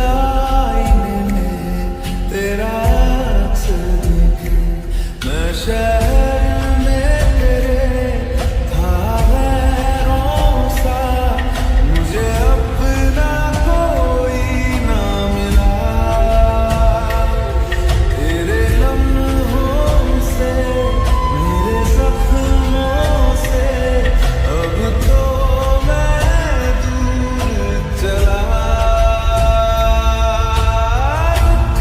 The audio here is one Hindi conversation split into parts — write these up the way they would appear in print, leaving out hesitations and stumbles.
आईने में तेरा अक्स दिखे। मैं शहर में तेरे था गैरों सा, मुझे अपना कोई ना मिला। तेरे लम्हों से मेरे जख्मों से अब तो मैं दूर चला। रुख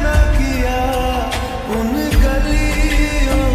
न किया उन गलियों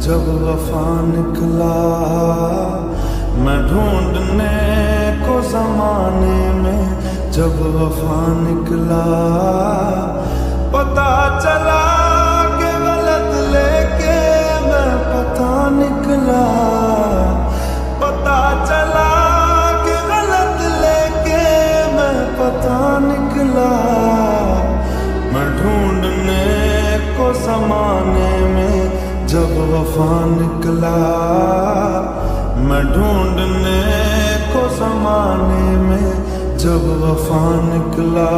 जब वफा निकला। मैं ढूंढने को जमाने में जब वफा निकला। पता चला कि गलत लेके मैं पता निकला। पता चला कि गलत लेके मैं पता निकला। मैं ढूंढने को जमाने में जब वफा निकला। मैं ढूंढने को जमाने में जब वफा निकला।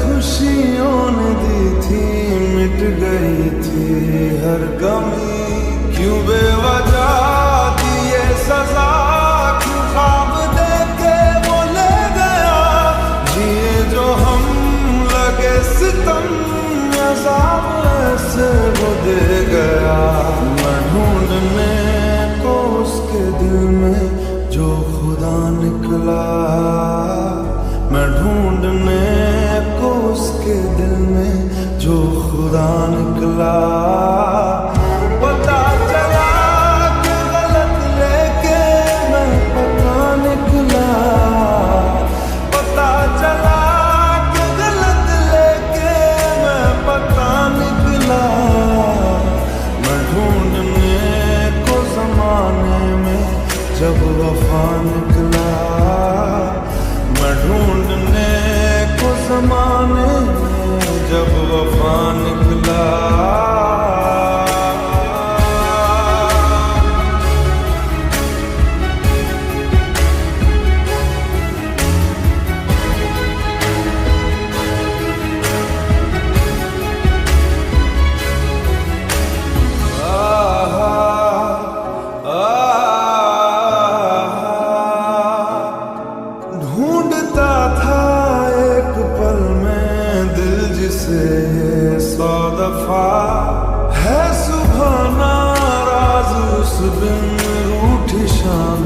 खुशियों ने दी थी, मिट गई थी हर गमी। क्यों बेवजह दिए सजा, क्यों ख्वाब देके वो ले गया। जिए जो हम लगे सितम, अज़ाब ऐसे वो दे गया। मैं ढूंढने को उसके दिल में जो खुदा निकला। मैं ढूंढने को उसके दिल में जो खुदा निकला। पता चला कि गलत लेके मैं पता निकला। पता चला कि गलत लेके मैं पता निकला। मैं ढूंढने को जमाने में जब वफा निकला। मैं ढूंढने को जमाने में जब वफा निकला। ढूंढता था एक पल में दिल जिसे 100 दफा। है सुबह नाराज उस दिन रूठी शाम।